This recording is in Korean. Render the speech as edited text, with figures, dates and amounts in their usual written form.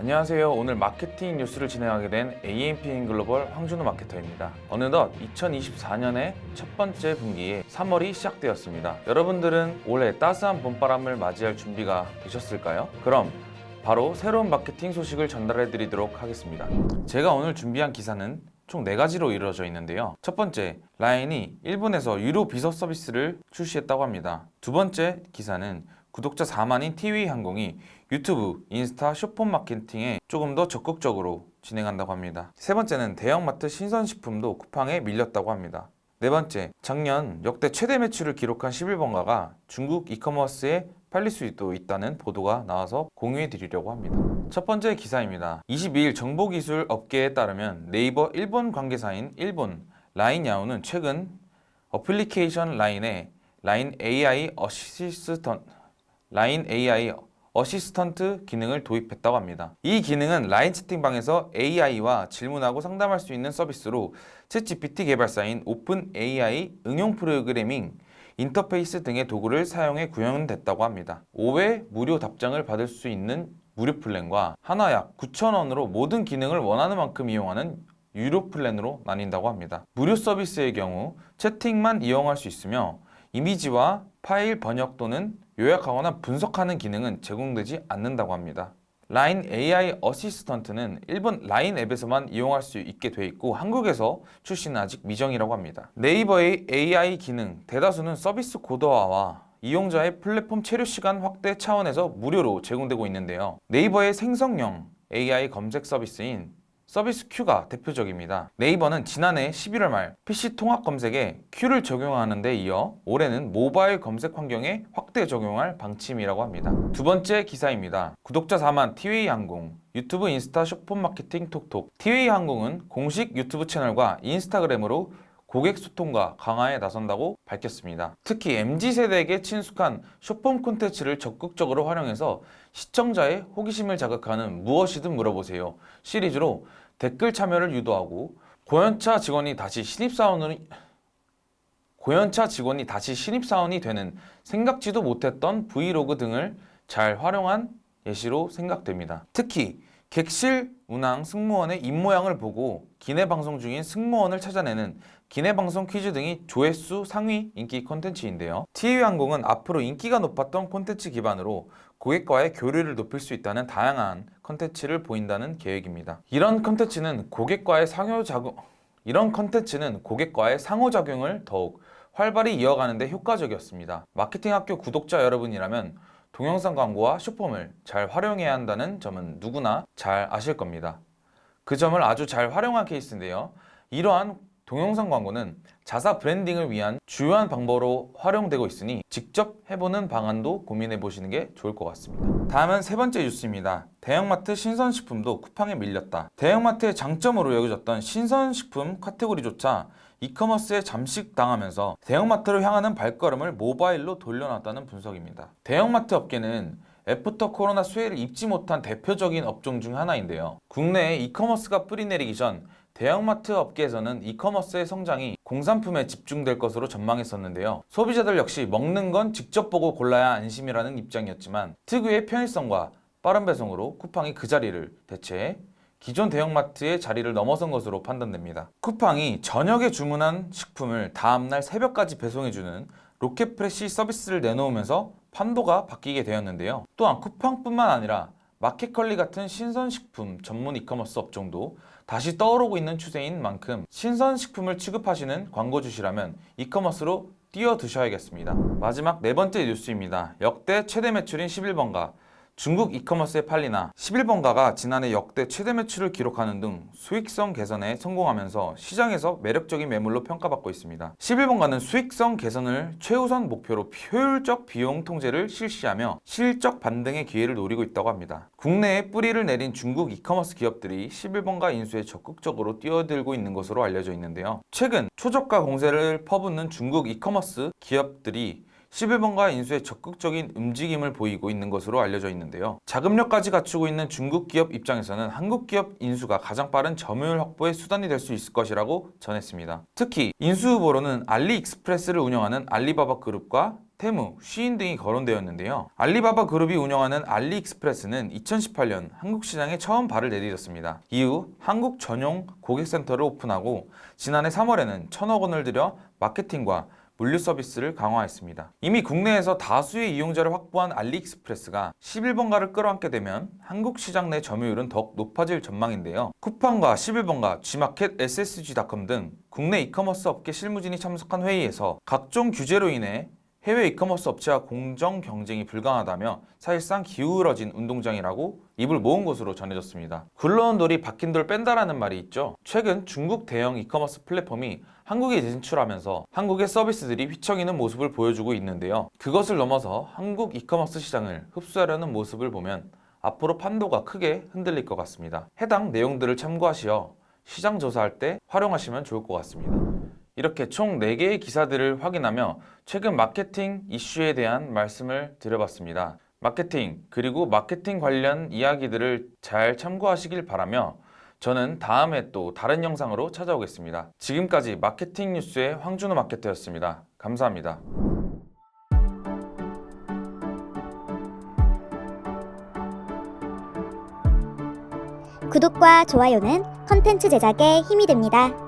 안녕하세요. 오늘 마케팅 뉴스를 진행하게 된 AMP인 글로벌 황준호 마케터입니다. 어느덧 2024년의 첫 번째 분기에 3월이 시작되었습니다. 여러분들은 올해 따스한 봄바람을 맞이할 준비가 되셨을까요? 그럼 바로 새로운 마케팅 소식을 전달해 드리도록 하겠습니다. 제가 오늘 준비한 기사는 총 4가지로 이루어져 있는데요. 첫 번째, 라인이 일본에서 유료 비서 서비스를 출시했다고 합니다. 두 번째 기사는 구독자 4만인 티웨이항공이 유튜브, 인스타, 숏폼 마케팅에 조금 더 적극적으로 진행한다고 합니다. 세 번째는 대형마트 신선식품도 쿠팡에 밀렸다고 합니다. 네 번째, 작년 역대 최대 매출을 기록한 11번가가 중국 이커머스에 팔릴 수도 있다는 보도가 나와서 공유해 드리려고 합니다. 첫 번째 기사입니다. 22일 정보기술 업계에 따르면 네이버 일본 관계사인 일본 라인야오는 최근 어플리케이션 라인에 라인 AI 어시스턴트 기능을 도입했다고 합니다. 이 기능은 라인 채팅방에서 AI와 질문하고 상담할 수 있는 서비스로 챗GPT 개발사인 오픈 AI 응용 프로그래밍 인터페이스 등의 도구를 사용해 구현됐다고 합니다. 5회 무료 답장을 받을 수 있는 무료 플랜과 하나 약 9,000원으로 모든 기능을 원하는 만큼 이용하는 유료 플랜으로 나뉜다고 합니다. 무료 서비스의 경우 채팅만 이용할 수 있으며 이미지와 파일 번역 또는 요약하거나 분석하는 기능은 제공되지 않는다고 합니다. 라인 AI 어시스턴트는 일본 라인 앱에서만 이용할 수 있게 돼 있고 한국에서 출시는 아직 미정이라고 합니다. 네이버의 AI 기능 대다수는 서비스 고도화와 이용자의 플랫폼 체류 시간 확대 차원에서 무료로 제공되고 있는데요. 네이버의 생성형 AI 검색 서비스인 서비스 Q가 대표적입니다. 네이버는 지난해 11월 말 PC 통합 검색에 Q를 적용하는 데 이어 올해는 모바일 검색 환경에 확대 적용할 방침이라고 합니다. 두 번째 기사입니다. 구독자 4만 티웨이항공 유튜브 인스타 숏폼 마케팅 톡톡. 티웨이항공은 공식 유튜브 채널과 인스타그램으로 고객 소통과 강화에 나선다고 밝혔습니다. 특히 MZ세대에게 친숙한 숏폼 콘텐츠를 적극적으로 활용해서 시청자의 호기심을 자극하는 무엇이든 물어보세요 시리즈로 댓글 참여를 유도하고 고연차 직원이 다시 신입사원이 되는 생각지도 못했던 브이로그 등을 잘 활용한 예시로 생각됩니다. 특히 객실 운항 승무원의 입모양을 보고 기내 방송 중인 승무원을 찾아내는 기내 방송 퀴즈 등이 조회수 상위 인기 콘텐츠인데요. 티웨이항공은 앞으로 인기가 높았던 콘텐츠 기반으로 고객과의 교류를 높일 수 있다는 다양한 콘텐츠를 보인다는 계획입니다. 이런 콘텐츠는 고객과의 상호작용을 더욱 활발히 이어가는 데 효과적이었습니다. 마케팅 학교 구독자 여러분이라면 동영상 광고와 숏폼을 잘 활용해야 한다는 점은 누구나 잘 아실 겁니다. 그 점을 아주 잘 활용한 케이스인데요. 이러한 동영상 광고는 자사 브랜딩을 위한 주요한 방법으로 활용되고 있으니 직접 해보는 방안도 고민해 보시는 게 좋을 것 같습니다. 다음은 세 번째 뉴스입니다. 대형마트 신선식품도 쿠팡에 밀렸다. 대형마트의 장점으로 여겨졌던 신선식품 카테고리조차 이커머스에 잠식당하면서 대형마트로 향하는 발걸음을 모바일로 돌려놨다는 분석입니다. 대형마트 업계는 애프터 코로나 수혜를 입지 못한 대표적인 업종 중 하나인데요. 국내에 이커머스가 뿌리내리기 전 대형마트 업계에서는 이커머스의 성장이 공산품에 집중될 것으로 전망했었는데요. 소비자들 역시 먹는 건 직접 보고 골라야 안심이라는 입장이었지만 특유의 편의성과 빠른 배송으로 쿠팡이 그 자리를 대체해 기존 대형마트의 자리를 넘어선 것으로 판단됩니다. 쿠팡이 저녁에 주문한 식품을 다음날 새벽까지 배송해주는 로켓프레시 서비스를 내놓으면서 판도가 바뀌게 되었는데요. 또한 쿠팡뿐만 아니라 마켓컬리 같은 신선식품 전문 이커머스 업종도 다시 떠오르고 있는 추세인 만큼 신선식품을 취급하시는 광고주시라면 이커머스로 뛰어드셔야겠습니다. 마지막 네 번째 뉴스입니다. 역대 최대 매출인 11번가 중국 이커머스에 팔리나 11번가가 지난해 역대 최대 매출을 기록하는 등 수익성 개선에 성공하면서 시장에서 매력적인 매물로 평가받고 있습니다. 11번가는 수익성 개선을 최우선 목표로 효율적 비용 통제를 실시하며 실적 반등의 기회를 노리고 있다고 합니다. 국내에 뿌리를 내린 중국 이커머스 기업들이 11번가 인수에 적극적으로 뛰어들고 있는 것으로 알려져 있는데요. 최근 초저가 공세를 퍼붓는 중국 이커머스 기업들이 11번가 인수에 적극적인 움직임을 보이고 있는 것으로 알려져 있는데요. 자금력까지 갖추고 있는 중국 기업 입장에서는 한국 기업 인수가 가장 빠른 점유율 확보의 수단이 될 수 있을 것이라고 전했습니다. 특히 인수 후보로는 알리익스프레스를 운영하는 알리바바 그룹과 테무, 쉬인 등이 거론되었는데요. 알리바바 그룹이 운영하는 알리익스프레스는 2018년 한국 시장에 처음 발을 내디뎠습니다. 이후 한국 전용 고객센터를 오픈하고 지난해 3월에는 1,000억 원을 들여 마케팅과 물류 서비스를 강화했습니다. 이미 국내에서 다수의 이용자를 확보한 알리익스프레스가 11번가를 끌어안게 되면 한국 시장 내 점유율은 더욱 높아질 전망인데요. 쿠팡과 11번가, G마켓, SSG.com 등 국내 이커머스 업계 실무진이 참석한 회의에서 각종 규제로 인해 해외 이커머스 업체와 공정 경쟁이 불가하다며 사실상 기울어진 운동장이라고 입을 모은 것으로 전해졌습니다. 굴러온 돌이 박힌 돌 뺀다라는 말이 있죠. 최근 중국 대형 이커머스 플랫폼이 한국에 진출하면서 한국의 서비스들이 휘청이는 모습을 보여주고 있는데요. 그것을 넘어서 한국 이커머스 시장을 흡수하려는 모습을 보면 앞으로 판도가 크게 흔들릴 것 같습니다. 해당 내용들을 참고하시어 시장 조사할 때 활용하시면 좋을 것 같습니다. 이렇게 총 4개의 기사들을 확인하며 최근 마케팅 이슈에 대한 말씀을 드려봤습니다. 마케팅 그리고 마케팅 관련 이야기들을 잘 참고하시길 바라며 저는 다음에 또 다른 영상으로 찾아오겠습니다. 지금까지 마케팅 뉴스의 황준호 마케터였습니다. 감사합니다. 구독과 좋아요는 컨텐츠 제작에 힘이 됩니다.